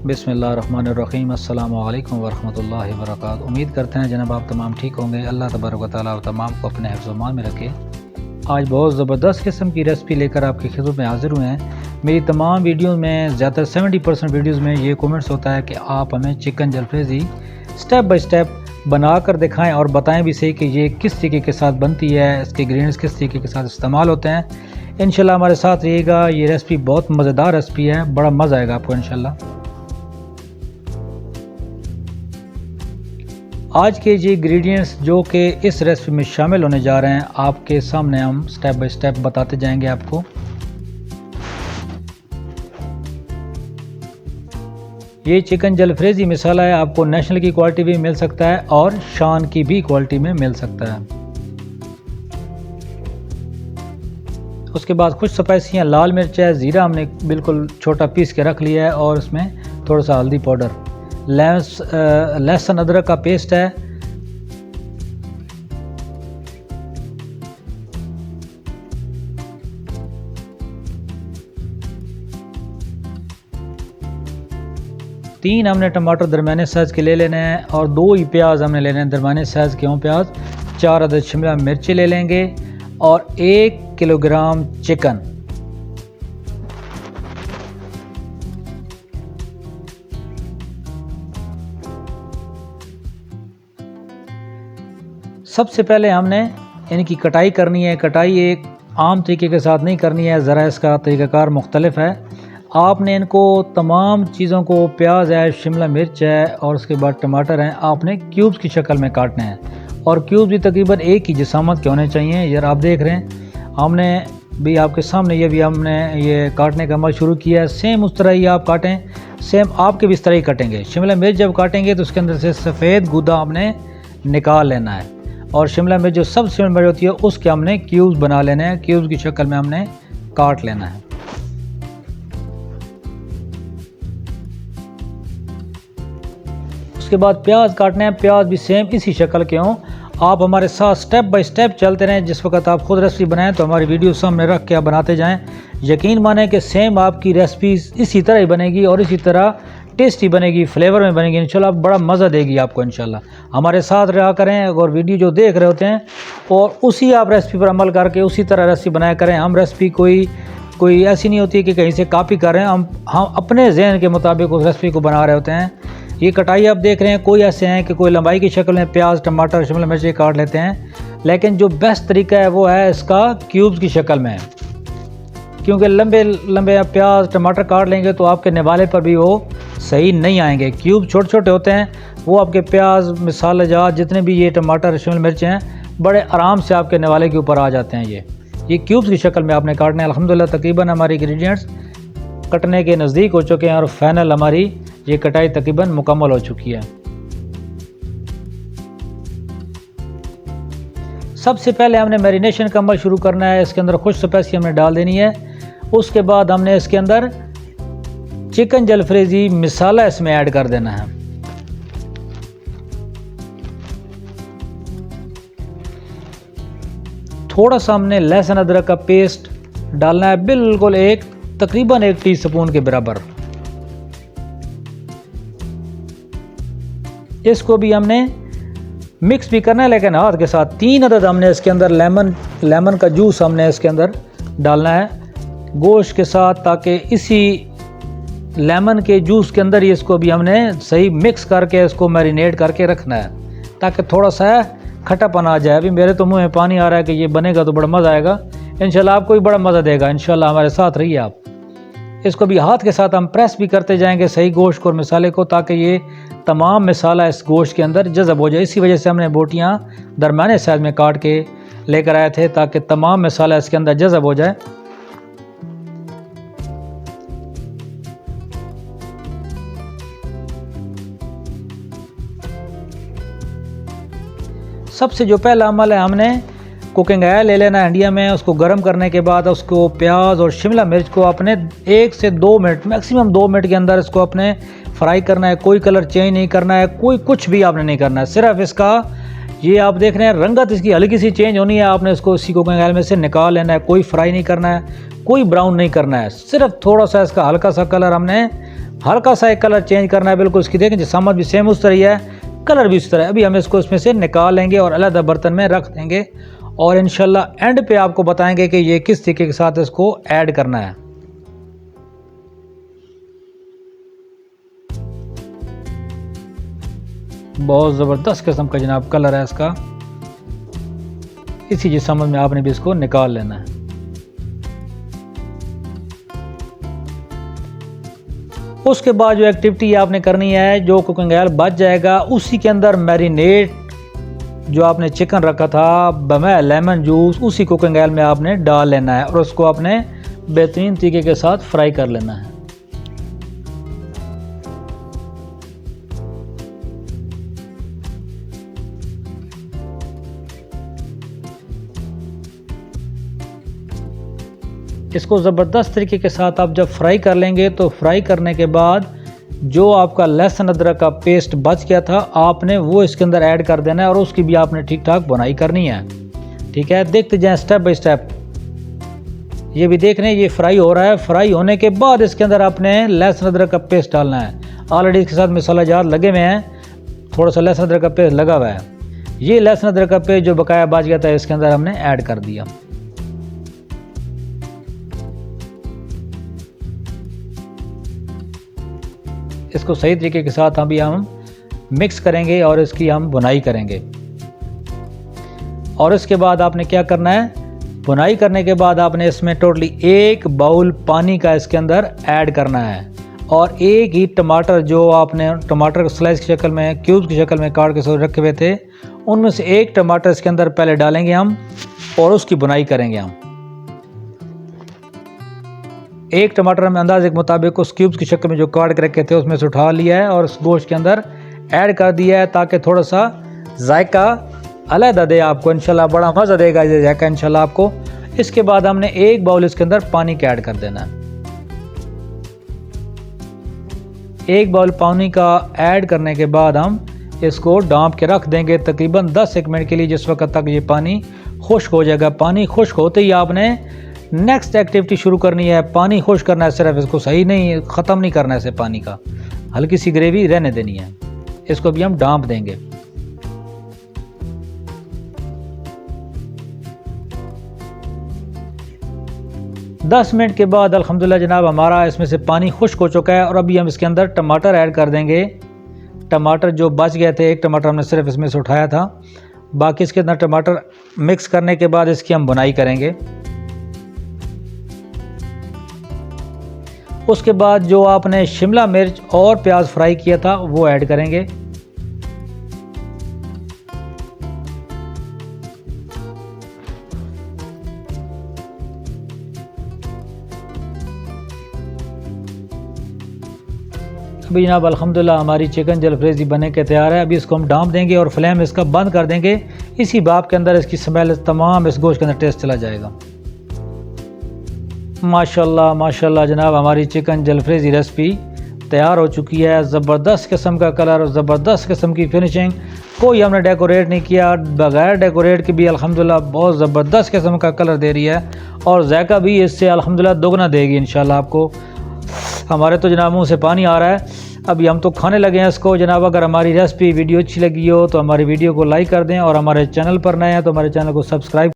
बिस्मिल्लाहिर्रहमानिर्रहीम अस्सलामु अलैकुम वरहमतुल्लाहि वबरकातुहू। उम्मीद करते हैं जनाब आप तमाम ठीक होंगे। अल्लाह तबारक व तआला आप तमाम को अपने हिफ्ज़-ओ-मान में रखे। आज बहुत ज़बरदस्त किस्म की रेसिपी लेकर आपकी खिदमत में हाज़िर हुए हैं। मेरी तमाम वीडियो में ज़्यादातर 70% वीडियोज़ में ये कमेंट्स होता है कि आप हमें चिकन जलफ्रेज़ी स्टेप बाई स्टेप बना कर दिखाएँ और बताएँ भी सही कि ये किस तरीके के साथ बनती है, इसके इंग्रीडियंट्स किस तरीके के साथ इस्तेमाल होते हैं। इंशाल्लाह हमारे साथ रहिएगा। ये रेसिपी बहुत मज़ेदार रेसिपी है, बड़ा मज़ा आएगा आपको इंशाल्लाह। आज के ये इंग्रेडिएंट्स जो कि इस रेसिपी में शामिल होने जा रहे हैं आपके सामने हम स्टेप बाय स्टेप बताते जाएंगे आपको। ये चिकन जलफ्रेज़ी मसाला है, आपको नेशनल की क्वालिटी भी मिल सकता है और शान की भी क्वालिटी में मिल सकता है। उसके बाद कुछ स्पाइसियाँ, लाल मिर्च है, ज़ीरा हमने बिल्कुल छोटा पीस के रख लिया है और उसमें थोड़ा सा हल्दी पाउडर, लहसुन अदरक का पेस्ट है, तीन हमने टमाटर दरमियाने साइज़ के ले लेने हैं और 2 ही प्याज हमने लेने हैं दरमियाने साइज़ के हों प्याज। 4 अदद शिमला मिर्ची ले लेंगे और 1 किलोग्राम चिकन। सबसे पहले हमने इनकी कटाई करनी है। कटाई एक आम तरीके के साथ नहीं करनी है, ज़रा इसका तरीक़ाकार मुख्तलिफ है। आपने इनको तमाम चीज़ों को, प्याज है, शिमला मिर्च है और उसके बाद टमाटर हैं, आपने क्यूब्स की शक्ल में काटने हैं और क्यूब्स भी तकरीबन एक ही जिसामत के होने चाहिए। यार आप देख रहे हैं हमने भी आपके सामने ये भी हमने ये काटने का अमल शुरू किया है। सेम उस तरह ही आप काटें, सेम आपके भी इस तरह ही कटेंगे। शिमला मिर्च जब काटेंगे तो उसके अंदर से सफ़ेद गूदा हमने निकाल लेना है और शिमला मिर्च जो सब शिमला मिर्च होती है उसके हमने क्यूब्स बना लेने हैं। क्यूब्स की शक्ल में हमने काट लेना है। उसके बाद प्याज काटने हैं। प्याज भी सेम इसी शक्ल के हों। आप हमारे साथ स्टेप बाय स्टेप चलते रहें। जिस वक्त आप खुद रेसिपी बनाएं तो हमारी वीडियो सामने रख के आप बनाते जाएं। यकीन माने कि सेम आपकी रेसिपी इसी तरह ही बनेगी और इसी तरह टेस्टी बनेगी, फ्लेवर में बनेगी इंशाल्लाह। बड़ा मज़ा देगी आपको इंशाल्लाह। हमारे साथ रहा करें और वीडियो जो देख रहे होते हैं और उसी आप रेसिपी पर अमल करके उसी तरह रेसिपी बनाया करें। हम रेसिपी कोई ऐसी नहीं होती कि कहीं से कॉपी कर रहे हैं, हम अपने जहन के मुताबिक उस रेसिपी को बना रहे होते हैं। ये कटाई आप देख रहे हैं, कोई ऐसे हैं कि कोई लंबाई की शक्ल में प्याज, टमाटर, शिमला मिर्च काट लेते हैं, लेकिन जो बेस्ट तरीका है वो है इसका क्यूब्स की शक्ल में, क्योंकि लंबे लंबे प्याज टमाटर काट लेंगे तो आपके निवाले पर भी वो सही नहीं आएंगे। क्यूब छोटे छोटे होते हैं, वो आपके प्याज, मसाले जात जितने भी ये टमाटर शिमला मिर्च हैं बड़े आराम से आपके निवाले के ऊपर आ जाते हैं। ये क्यूब्स की शक्ल में आपने काटने हैं। अल्हम्दुलिल्लाह तकरीबन हमारे इंग्रेडिएंट्स कटने के नज़दीक हो चुके हैं और फाइनल हमारी ये कटाई तकरीबन मुकम्मल हो चुकी है। सबसे पहले हमने मैरिनेशन का अमल शुरू करना है। इसके अंदर कुछ स्पाइसी हमने डाल देनी है। उसके बाद हमने इसके अंदर चिकन जलफ्रेज़ी मसाला इसमें ऐड कर देना है। थोड़ा सा हमने लहसुन अदरक का पेस्ट डालना है, बिल्कुल तकरीबन 1 टीस्पून के बराबर। इसको भी हमने मिक्स भी करना है लेकिन हाथ के साथ। 3 अदद हमने इसके अंदर लेमन का जूस हमने इसके अंदर डालना है गोश्त के साथ, ताकि इसी लेमन के जूस के अंदर ही इसको भी हमने सही मिक्स करके इसको मैरिनेट करके रखना है ताकि थोड़ा सा खट्टापन आ जाए। अभी मेरे तो मुंह में पानी आ रहा है कि ये बनेगा तो बड़ा मज़ा आएगा इंशाल्लाह। आपको भी बड़ा मज़ा देगा इंशाल्लाह। हमारे साथ रहिए आप। इसको भी हाथ के साथ हम प्रेस भी करते जाएंगे सही गोश्त और मसाले को, ताकि ये तमाम मसाला इस गोश्त के अंदर जज़ब हो जाए। इसी वजह से हमने बोटियाँ दरमियाने साइज़ में काट के लेकर आए थे ताकि तमाम मसाला इसके अंदर जज़ब हो जाए। सबसे जो पहला अमल है, हमने कुकिंग ऑयल ले लेना है हंडिया में। उसको गर्म करने के बाद उसको प्याज और शिमला मिर्च को अपने 1 से 2 मिनट, मैक्सिमम 2 मिनट के अंदर इसको अपने फ्राई करना है। कोई कलर चेंज नहीं करना है, कोई कुछ भी आपने नहीं करना है। सिर्फ इसका ये आप देख रहे हैं रंगत इसकी हल्की सी चेंज होनी है। आपने इसको इसी कुकिंग ऑयल में से निकाल लेना है। कोई फ्राई नहीं करना है, कोई ब्राउन नहीं करना है, सिर्फ थोड़ा सा इसका हल्का सा कलर हमने हल्का सा एक कलर चेंज करना है बिल्कुल इसकी। देखें समझ भी सेम उस तरह ही है, कलर भी उस तरह है। अभी हम इसको इसमें से निकाल लेंगे और अलग बर्तन में रख देंगे और इंशाल्लाह एंड पे आपको बताएंगे कि ये किस तरीके के साथ इसको ऐड करना है। बहुत ज़बरदस्त किस्म का जनाब कलर है इसका। इसी जिस समझ में आपने भी इसको निकाल लेना है। उसके बाद जो एक्टिविटी आपने करनी है, जो कुकिंग ऑयल बच जाएगा उसी के अंदर मैरिनेट जो आपने चिकन रखा था बगैर लेमन जूस, उसी कुकिंग ऑयल में आपने डाल लेना है और उसको आपने बेहतरीन तरीके के साथ फ्राई कर लेना है। इसको ज़बरदस्त तरीके के साथ आप जब फ्राई कर लेंगे तो फ्राई करने के बाद जो आपका लहसुन अदरक का पेस्ट बच गया था आपने वो इसके अंदर ऐड कर देना है और उसकी भी आपने ठीक ठाक बुनाई करनी है। ठीक है, देखते जाएं स्टेप बाय स्टेप। ये भी देख रहे हैं ये फ्राई हो रहा है। फ्राई होने के बाद इसके अंदर आपने लहसुन अदरक का पेस्ट डालना है। ऑलरेडी इसके साथ मसाला जार लगे हुए हैं, थोड़ा सा लहसुन अदरक का पेस्ट लगा हुआ है। ये लहसुन अदरक का पेस्ट जो बकाया बच गया था इसके अंदर हमने ऐड कर दिया। इसको सही तरीके के साथ अभी हम मिक्स करेंगे और इसकी हम बुनाई करेंगे। और इसके बाद आपने क्या करना है, बुनाई करने के बाद आपने इसमें टोटली 1 बाउल पानी का इसके अंदर ऐड करना है और एक ही टमाटर जो आपने टमाटर को स्लाइस की शक्ल में, क्यूब्स की शक्ल में काट के रखे हुए थे, उनमें से एक टमाटर इसके अंदर पहले डालेंगे हम और उसकी बुनाई करेंगे हम। एक टमाटर में अंदाजे के मुताबिक उस क्यूब्स की शक्ल में जो काट के रखे थे उसमें से उठा लिया है और उस गोश्त के अंदर ऐड कर दिया है ताकि थोड़ा सा जायका अलग दे आपको। इंशाल्लाह बड़ा मज़ा देगा ये जायका इंशाल्लाह आपको। इसके बाद हमने 1 बाउल इसके अंदर पानी का ऐड कर देना है। 1 बाउल पानी का ऐड करने के बाद हम इसको ढाँप के रख देंगे तकरीबन 10 मिनट के लिए, जिस वक्त तक ये पानी खुश्क हो जाएगा। पानी खुश्क होते ही आपने नेक्स्ट एक्टिविटी शुरू करनी है। पानी खुश्क करना है, सिर्फ इसको सही नहीं ख़त्म नहीं करना है इसे, पानी का हल्की सी ग्रेवी रहने देनी है। इसको भी हम ढाँप देंगे। दस मिनट के बाद अल्हम्दुलिल्लाह जनाब हमारा इसमें से पानी खुश्क हो चुका है और अभी हम इसके अंदर टमाटर ऐड कर देंगे। टमाटर जो बच गए थे, एक टमाटर हमने सिर्फ इसमें से उठाया था, बाकी इसके अंदर टमाटर मिक्स करने के बाद इसकी हम बुनाई करेंगे। उसके बाद जो आपने शिमला मिर्च और प्याज फ्राई किया था वो ऐड करेंगे। अभी जनाब अल्हम्दुलिल्लाह हमारी चिकन जलफ्रेज़ी बने के तैयार है। अभी इसको हम ढाँप देंगे और फ्लेम इसका बंद कर देंगे। इसी भाप के अंदर इसकी स्मेल तमाम इस गोश्त के अंदर टेस्ट चला जाएगा। माशाल्लाह माशाल्लाह जनाब हमारी चिकन जलफ्रेज़ी रेसिपी तैयार हो चुकी है। ज़बरदस्त किस्म का कलर और ज़बरदस्त किस्म की फिनिशिंग, कोई हमने डेकोरेट नहीं किया, बगैर डेकोरेट के भी अल्हम्दुलिल्लाह बहुत ज़बरदस्त किस्म का कलर दे रही है और जायका भी इससे अल्हम्दुलिल्लाह दोगुना देगी इंशाल्लाह आपको। हमारे तो जनाब मुँह से पानी आ रहा है। अभी हम तो खाने लगे हैं इसको। जनाब अगर हमारी रेसिपी वीडियो अच्छी लगी हो तो हमारी वीडियो को लाइक कर दें और हमारे चैनल पर नए हैं तो हमारे चैनल को सब्सक्राइब